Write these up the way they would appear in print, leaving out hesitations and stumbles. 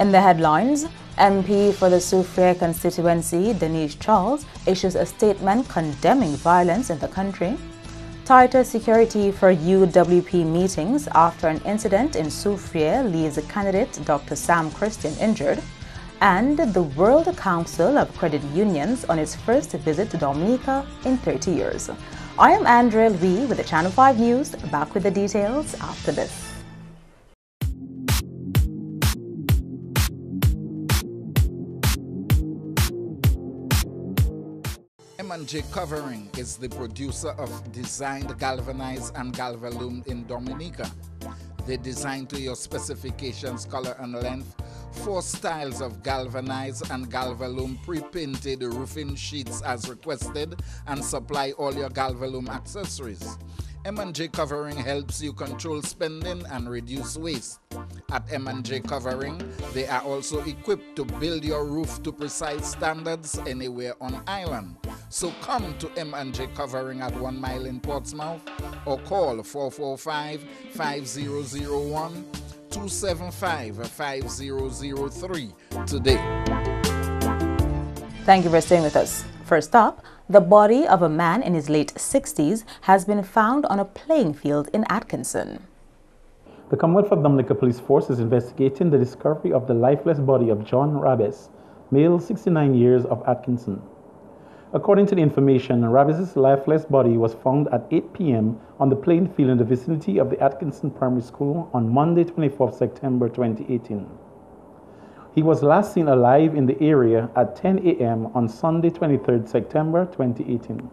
In the headlines, MP for the Soufriere constituency, Denise Charles, issues a statement condemning violence in the country. Tighter security for UWP meetings after an incident in Soufriere leaves candidate Dr. Sam Christian injured. And the World Council of Credit Unions on its first visit to Dominica in 30 years. I am Andrea Lee with the Channel 5 News, back with the details after this. M&J Covering is the producer of designed galvanized and galvalume in Dominica. They design to your specifications, color and length, 4 styles of galvanized and galvalume pre-painted roofing sheets as requested, and supply all your galvalume accessories. M&J Covering helps you control spending and reduce waste. At M&J Covering, they are also equipped to build your roof to precise standards anywhere on island. So come to M&J Covering at 1 Mile in Portsmouth or call 445-5001 275-5003 today. Thank you for staying with us. First up, the body of a man in his late 60s has been found on a playing field in Atkinson. The Commonwealth of Dominica Police Force is investigating the discovery of the lifeless body of John Rabes, male 69 years of Atkinson. According to the information, Rabes' lifeless body was found at 8 p.m. on the playing field in the vicinity of the Atkinson Primary School on Monday, 24th September 2018. He was last seen alive in the area at 10 a.m. on Sunday, 23rd September 2018.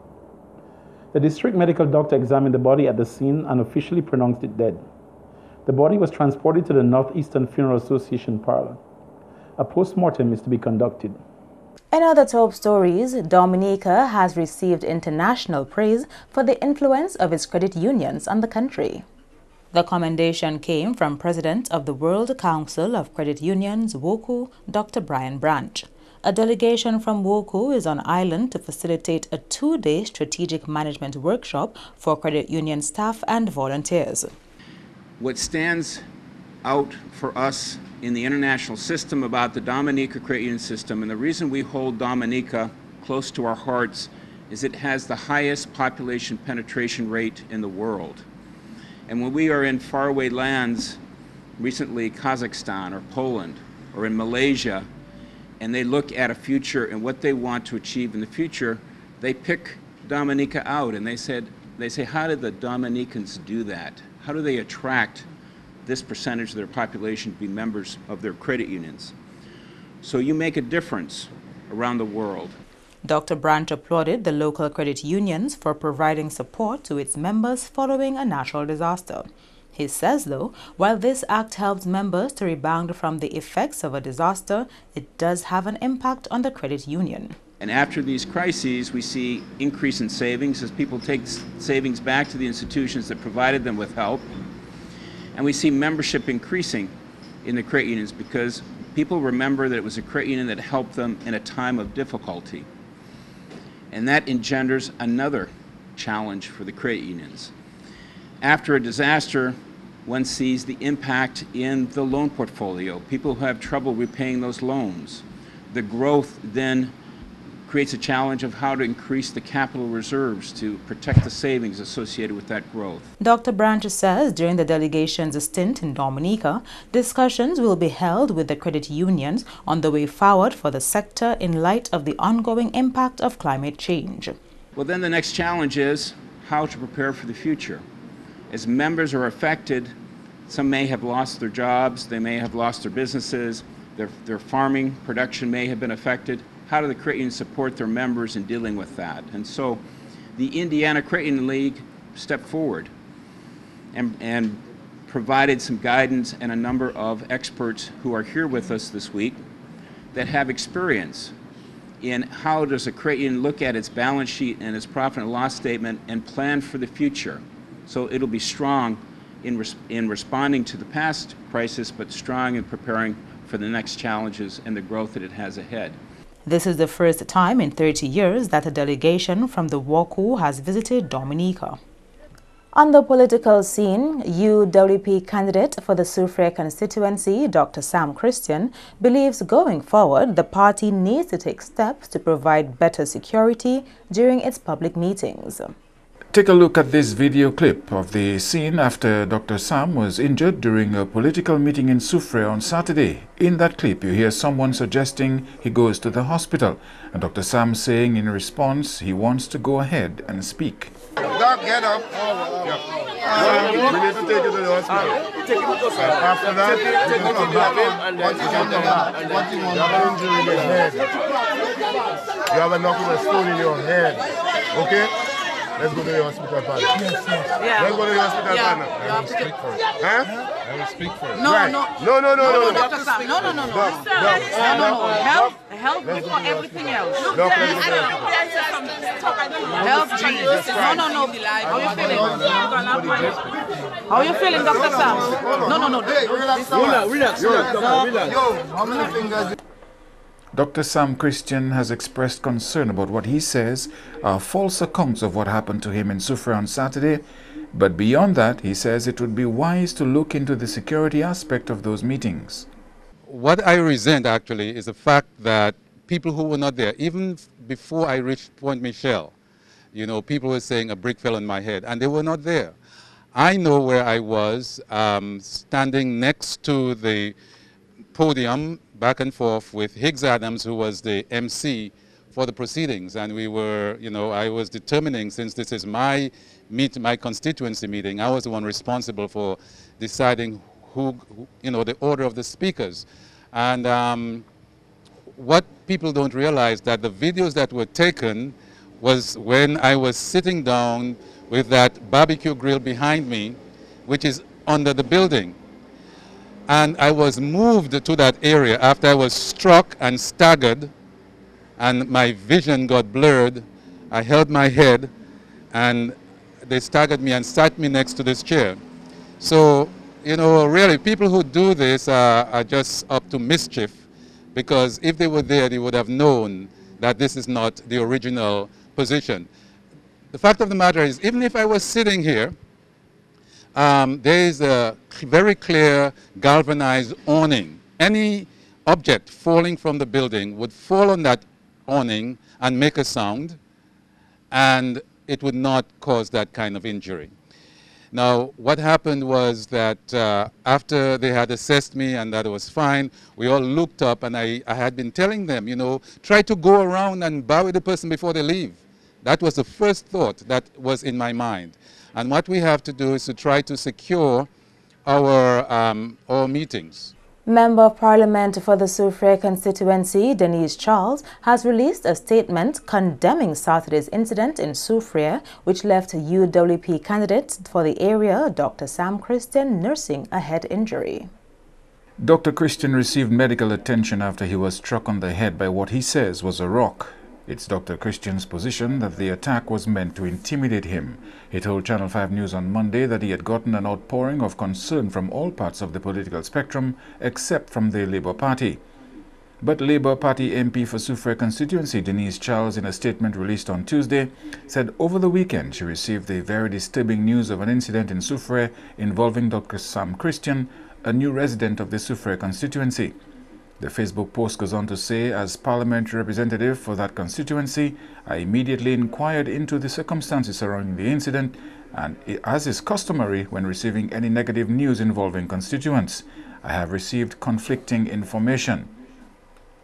The district medical doctor examined the body at the scene and officially pronounced it dead. The body was transported to the Northeastern Funeral Association parlor. A post-mortem is to be conducted. In other top stories, Dominica has received international praise for the influence of its credit unions on the country. The commendation came from President of the World Council of Credit Unions, WOCU, Dr. Brian Branch. A delegation from WOCU is on island to facilitate a 2-day strategic management workshop for credit union staff and volunteers. What stands out for us in the international system about the Dominica credit union system, and the reason we hold Dominica close to our hearts, is it has the highest population penetration rate in the world. And when we are in faraway lands, recently Kazakhstan or Poland or in Malaysia, and they look at a future and what they want to achieve in the future, they pick Dominica out and they say, how did the Dominicans do that? How do they attract this percentage of their population to be members of their credit unions? So you make a difference around the world. Dr. Branch applauded the local credit unions for providing support to its members following a natural disaster. He says, though, while this act helps members to rebound from the effects of a disaster, it does have an impact on the credit union. And after these crises, we see increase in savings as people take savings back to the institutions that provided them with help. And we see membership increasing in the credit unions because people remember that it was a credit union that helped them in a time of difficulty. And that engenders another challenge for the credit unions. After a disaster, one sees the impact in the loan portfolio. People who have trouble repaying those loans. The growth then creates a challenge of how to increase the capital reserves to protect the savings associated with that growth. Dr. Branch says during the delegation's stint in Dominica, discussions will be held with the credit unions on the way forward for the sector in light of the ongoing impact of climate change. Well, then the next challenge is how to prepare for the future. As members are affected, some may have lost their jobs, they may have lost their businesses, their farming production may have been affected. How do the credit unions support their members in dealing with that? And so the Indiana Credit Union League stepped forward and provided some guidance and a number of experts who are here with us this week that have experience in how does a credit union look at its balance sheet and its profit and loss statement and plan for the future. So it'll be strong in responding to the past crisis, but strong in preparing for the next challenges and the growth that it has ahead. This is the first time in 30 years that a delegation from the WOCU has visited Dominica. On the political scene, UWP candidate for the Soufriere constituency, Dr. Sam Christian, believes going forward the party needs to take steps to provide better security during its public meetings. Take a look at this video clip of the scene after Dr. Sam was injured during a political meeting in Soufriere on Saturday. In that clip, you hear someone suggesting he goes to the hospital, and Dr. Sam saying in response he wants to go ahead and speak. Doc, get up. We need to take you to the hospital. After that, you can come back. Once you come back, you have an injury in your head. You have a knock with a stone in your head. Okay? Let's go to the hospital, partner. Yes. Yeah. Let's go to the hospital, partner. I will speak for it. Huh? I will speak for it. No. Dr. Sam, no. Health before everything else. Health. No. How you feeling? How you feeling, Dr. Sam? No. Relax. How many fingers? Dr. Sam Christian has expressed concern about what he says are false accounts of what happened to him in Soufriere on Saturday, but beyond that, he says it would be wise to look into the security aspect of those meetings. What I resent actually is the fact that people who were not there, even before I reached Point Michel, people were saying a brick fell on my head, and they were not there. I know where I was, standing next to the podium, back and forth with Higgs Adams, who was the MC for the proceedings, and we were, I was determining, since this is my constituency meeting, I was the one responsible for deciding the order of the speakers. And what people don't realize that the videos that were taken was when I was sitting down with that barbecue grill behind me, which is under the building. And I was moved to that area after I was struck and staggered, and my vision got blurred. I held my head, and they staggered me and sat me next to this chair. So, really, people who do this are just up to mischief, because if they were there, they would have known that this is not the original position. The fact of the matter is, even if I was sitting here, there is a very clear galvanized awning. Any object falling from the building would fall on that awning and make a sound, and it would not cause that kind of injury. Now, what happened was that after they had assessed me and that it was fine, we all looked up, and I had been telling them, try to go around and bow with the person before they leave. That was the first thought that was in my mind. And what we have to do is to try to secure our meetings. Member of Parliament for the Soufriere constituency, Denise Charles, has released a statement condemning Saturday's incident in Soufriere, which left UWP candidate for the area, Dr. Sam Christian, nursing a head injury. Dr. Christian received medical attention after he was struck on the head by what he says was a rock. It's Dr. Christian's position that the attack was meant to intimidate him. He told Channel 5 News on Monday that he had gotten an outpouring of concern from all parts of the political spectrum except from the Labour Party. But Labour Party MP for Soufriere constituency Denise Charles, in a statement released on Tuesday, said over the weekend she received the very disturbing news of an incident in Soufriere involving Dr. Sam Christian, a new resident of the Soufriere constituency. The Facebook post goes on to say, as parliamentary representative for that constituency, I immediately inquired into the circumstances surrounding the incident, and as is customary when receiving any negative news involving constituents, I have received conflicting information.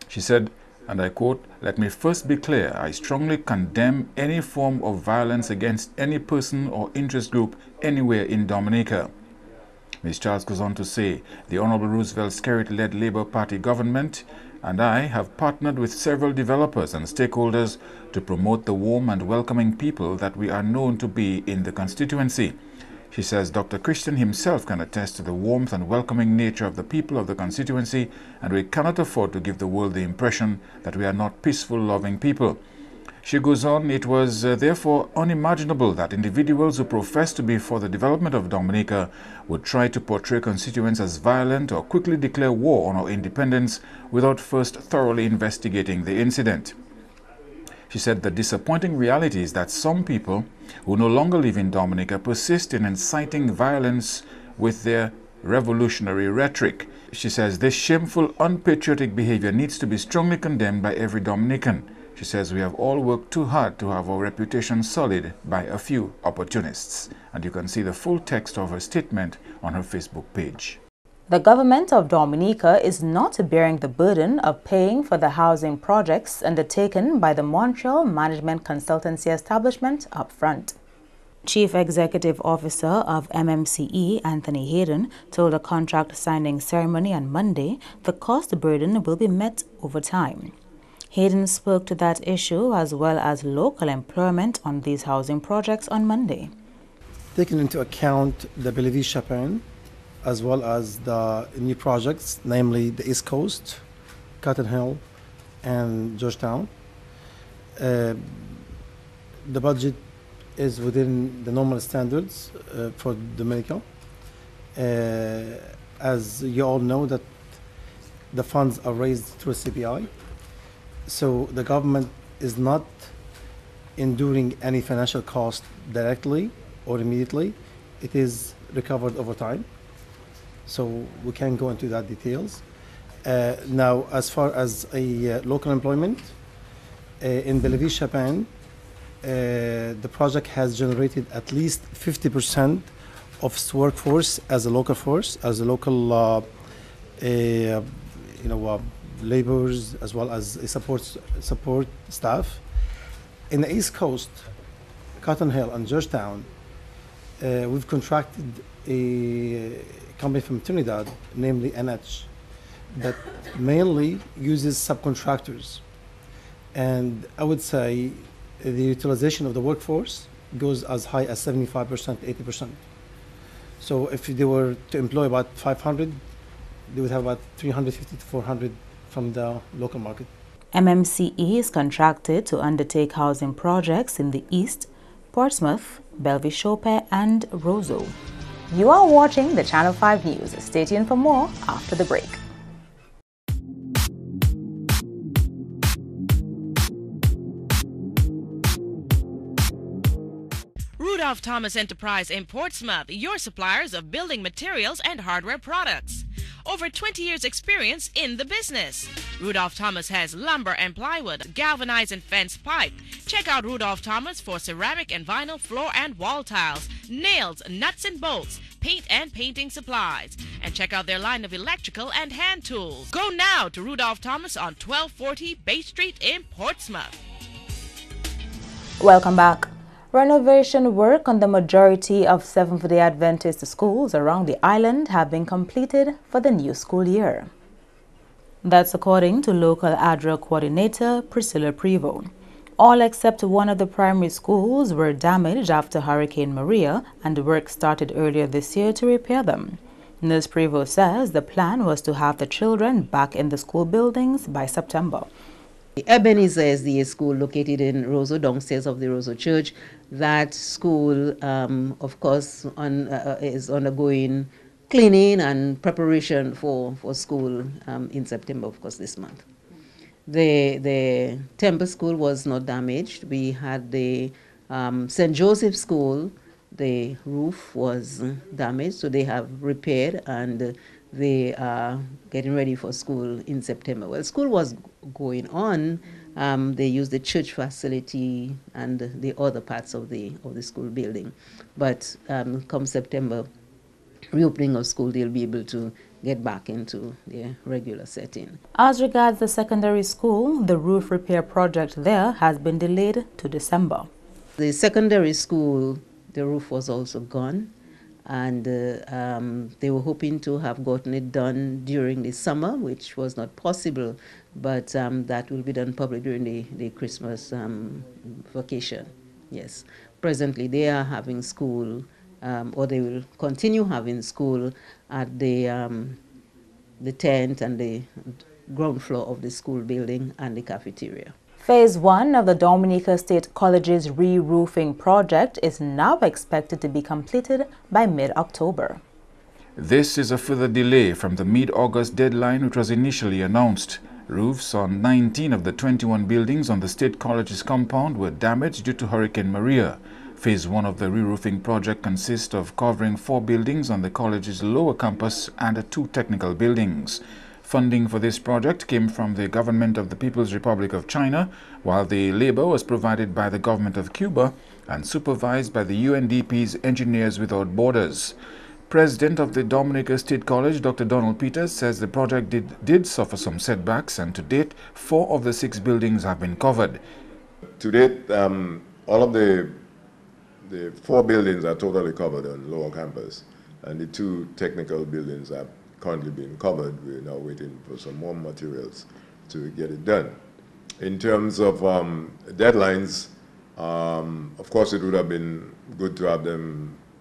She said, and I quote, "Let me first be clear, I strongly condemn any form of violence against any person or interest group anywhere in Dominica." Ms. Charles goes on to say, the Honorable Roosevelt Skerrit-led Labour Party government and I have partnered with several developers and stakeholders to promote the warm and welcoming people that we are known to be in the constituency. She says Dr. Christian himself can attest to the warmth and welcoming nature of the people of the constituency, and we cannot afford to give the world the impression that we are not peaceful, loving people. She goes on, it was therefore unimaginable that individuals who profess to be for the development of Dominica would try to portray constituents as violent or quickly declare war on our independence without first thoroughly investigating the incident. She said the disappointing reality is that some people who no longer live in Dominica, persist in inciting violence with their revolutionary rhetoric. She says this shameful, unpatriotic behavior needs to be strongly condemned by every Dominican. She says we have all worked too hard to have our reputation sullied by a few opportunists. And you can see the full text of her statement on her Facebook page. The government of Dominica is not bearing the burden of paying for the housing projects undertaken by the Montreal Management Consultancy Establishment upfront. Chief Executive Officer of MMCE, Anthony Hayden, told a contract signing ceremony on Monday the cost burden will be met over time. Hayden spoke to that issue as well as local employment on these housing projects on Monday. Taking into account the Bellevue-Chapin, as well as the new projects, namely the East Coast, Cotton Hill, and Georgetown. The budget is within the normal standards for Dominica. As you all know, that the funds are raised through CPI, so the government is not enduring any financial cost directly or immediately. It is recovered over time. So we can go into that details. Now, as far as local employment, in Bellevue-Chapin, the project has generated at least 50% of its workforce as a local force, as a local, laborers, as well as a support staff. In the East Coast, Cotton Hill and Georgetown, we've contracted a company from Trinidad, namely NH, that mainly uses subcontractors. And I would say the utilization of the workforce goes as high as 75%, 80%. So if they were to employ about 500, they would have about 350 to 400 from the local market. MMCE is contracted to undertake housing projects in the East, Portsmouth, Bellevue-Chapin, and Roseau. You are watching the Channel 5 News. Stay tuned for more after the break. Rudolph Thomas Enterprise in Portsmouth, your suppliers of building materials and hardware products. Over 20 years experience in the business. Rudolph Thomas has lumber and plywood, galvanized and fence pipe. Check out Rudolph Thomas for ceramic and vinyl floor and wall tiles, nails, nuts and bolts, paint and painting supplies. And check out their line of electrical and hand tools. Go now to Rudolph Thomas on 1240 Bay Street in Portsmouth. Welcome back. Renovation work on the majority of Seventh-day Adventist schools around the island have been completed for the new school year. That's according to local ADRA coordinator Priscilla Prevost. All except one of the primary schools were damaged after Hurricane Maria, and work started earlier this year to repair them. Ms. Prevost says the plan was to have the children back in the school buildings by September. Ebenezer is the school located in Roseau, downstairs of the Roseau Church. That school, of course, is undergoing cleaning and preparation for school in September, of course, this month. The Temple School was not damaged. We had the St. Joseph School, the roof was damaged, so they have repaired and they are getting ready for school in September. Well, school was going on. They used the church facility and the other parts of the school building. But come September, reopening of school, they'll be able to get back into their regular setting. As regards the secondary school, the roof repair project there has been delayed to December. The secondary school, the roof was also gone. And they were hoping to have gotten it done during the summer, which was not possible, but that will be done probably during the Christmas vacation. Yes. Presently, they are having school, or they will continue having school at the tent and the ground floor of the school building and the cafeteria. Phase 1 of the Dominica State College's re-roofing project is now expected to be completed by mid-October. This is a further delay from the mid-August deadline which was initially announced. Roofs on 19 of the 21 buildings on the State College's compound were damaged due to Hurricane Maria. Phase 1 of the re-roofing project consists of covering 4 buildings on the college's lower campus and 2 technical buildings. Funding for this project came from the government of the People's Republic of China, while the labor was provided by the government of Cuba and supervised by the UNDP's Engineers Without Borders. President of the Dominica State College, Dr. Donald Peters, says the project did suffer some setbacks, and to date, 4 of the 6 buildings have been covered. To date, all of the 4 buildings are totally covered on lower campus, and the 2 technical buildings are currently being covered. We're now waiting for some more materials to get it done. In terms of deadlines, of course, it would have been good to have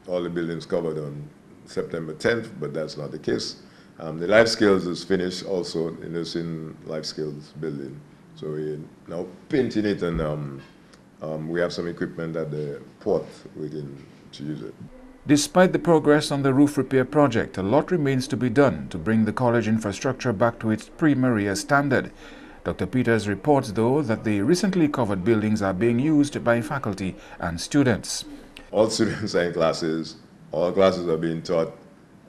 all the buildings covered on September 10th, but that's not the case. The life skills is finished also in the nursing life skills building. So we're now painting it, and we have some equipment at the port waiting to use it. Despite the progress on the roof repair project, a lot remains to be done to bring the college infrastructure back to its pre-Maria standard. Dr. Peters reports, though, that the recently covered buildings are being used by faculty and students. All students are in classes. All classes are being taught.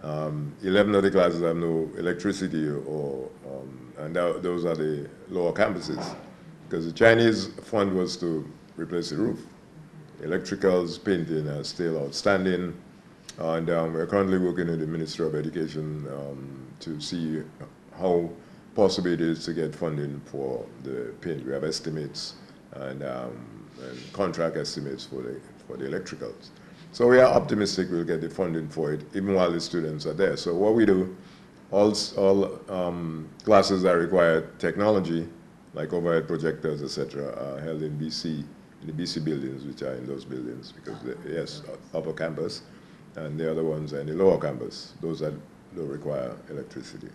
11 of the classes have no electricity, and those are the lower campuses, because the Chinese fund was to replace the roof. Electricals, painting are still outstanding, and we're currently working with the Ministry of Education to see how possible it is to get funding for the paint. We have estimates and contract estimates for the electricals. So we are optimistic we'll get the funding for it, even while the students are there. So what we do, all classes that require technology, like overhead projectors, etc., are held in BC, in the BC buildings, which are in those buildings, because yes, upper campus, and the other ones are in the lower campus, those that don't require electricity.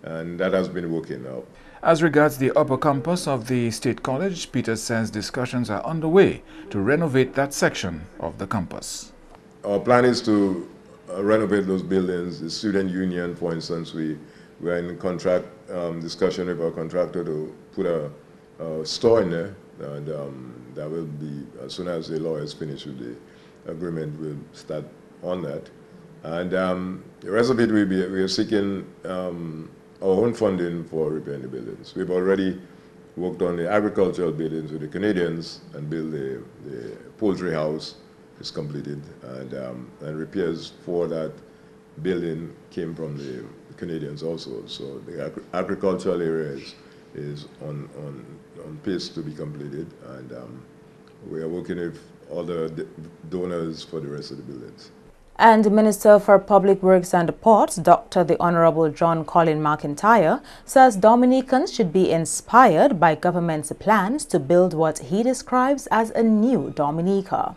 And that has been working out. As regards the upper campus of the State College, Peters says discussions are underway to renovate that section of the campus. Our plan is to renovate those buildings. The student union, for instance, we're in contract discussion with our contractor to put a store in there, and that will be, as soon as the lawyers finish with the agreement, we'll start on that. And the rest of it, we are seeking our own funding for repairing the buildings. We've already worked on the agricultural buildings with the Canadians and built the poultry house. Is completed, and repairs for that building came from the Canadians also. So the agricultural area is on pace to be completed, and we are working with other donors for the rest of the buildings. And Minister for Public Works and Ports, Dr. the Honorable John Colin McIntyre, says Dominicans should be inspired by government's plans to build what he describes as a new Dominica.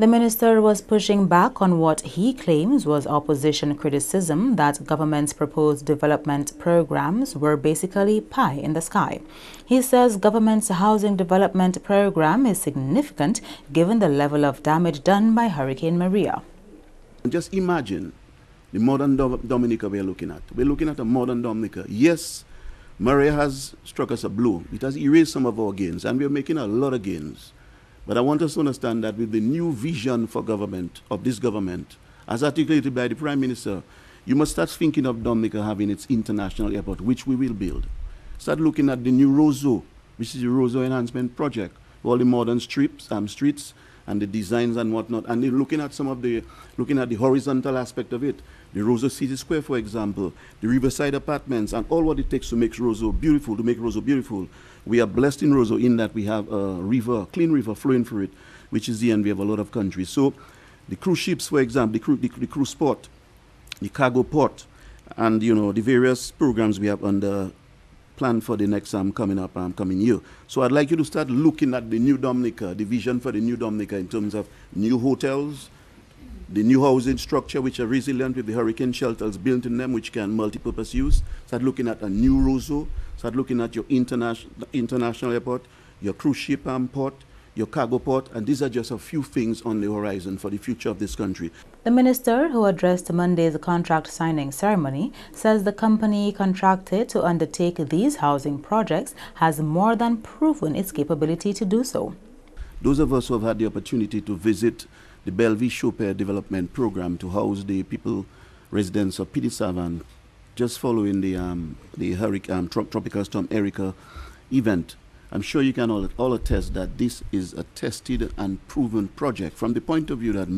The minister was pushing back on what he claims was opposition criticism that government's proposed development programs were basically pie in the sky. He says government's housing development program is significant given the level of damage done by Hurricane Maria. Just imagine the modern Dominica we're looking at. We're looking at a modern Dominica. Yes, Maria has struck us a blow. It has erased some of our gains, and we're making a lot of gains. But I want us to understand that with the new vision for government, of this government, as articulated by the Prime Minister, you must start thinking of Dominica having its international airport, which we will build. Start looking at the new Roseau, which is the Roseau Enhancement Project, all the modern streets and the designs and whatnot, and looking at the horizontal aspect of it. The Roseau City Square, for example, the Riverside Apartments, and all what it takes to make Roseau beautiful, We are blessed in Roseau in that we have a river, clean river flowing through it, which is the envy of a lot of countries. So the cruise ships, for example, the cruise port, the cargo port, and the various programs we have under plan for the next coming year. So I'd like you to start looking at the new Dominica, the vision for the new Dominica in terms of new hotels, the new housing structure, which are resilient with the hurricane shelters built in them, which can multi-purpose use. Start looking at a new Roseau. Start looking at your international airport, your cruise ship port, your cargo port, and these are just a few things on the horizon for the future of this country. The minister, who addressed Monday's contract signing ceremony, says the company contracted to undertake these housing projects has more than proven its capability to do so. Those of us who have had the opportunity to visit the Bellevue Chopin Development Program to house the people, residents of Piti Savan, just following the hurricane, Tropical Storm Erika event, I'm sure you can all attest that this is a tested and proven project from the point of view that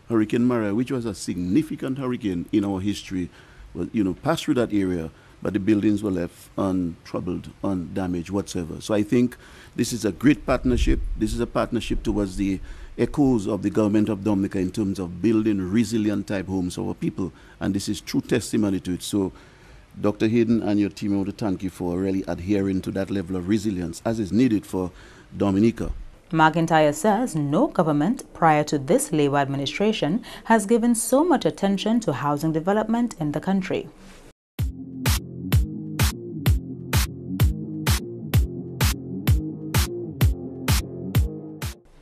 Hurricane Maria, which was a significant hurricane in our history, was, passed through that area, but the buildings were left untroubled, undamaged whatsoever. So I think this is a great partnership. This is a partnership towards the echoes of the government of Dominica in terms of building resilient type homes for our people, and this is true testimony to it. So Dr. Hayden and your team, I want to thank you for really adhering to that level of resilience as is needed for Dominica. McIntyre says no government prior to this Labour administration has given so much attention to housing development in the country.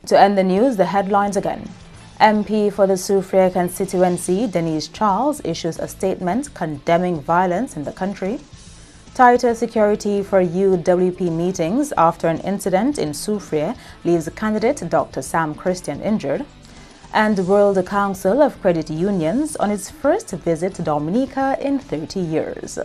To end the news, the headlines again. MP for the Soufriere constituency, Denise Charles, issues a statement condemning violence in the country. Tighter security for UWP meetings after an incident in Soufriere leaves candidate Dr. Sam Christian injured. And the World Council of Credit Unions on its first visit to Dominica in 30 years.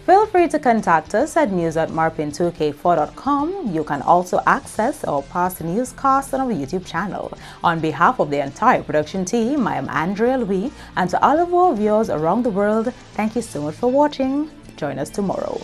Feel free to contact us at news@marpin2k4.com. You can also access our past newscasts on our YouTube channel. On behalf of the entire production team, I am Andrea Louis, and to all of our viewers around the world, thank you so much for watching. Join us tomorrow.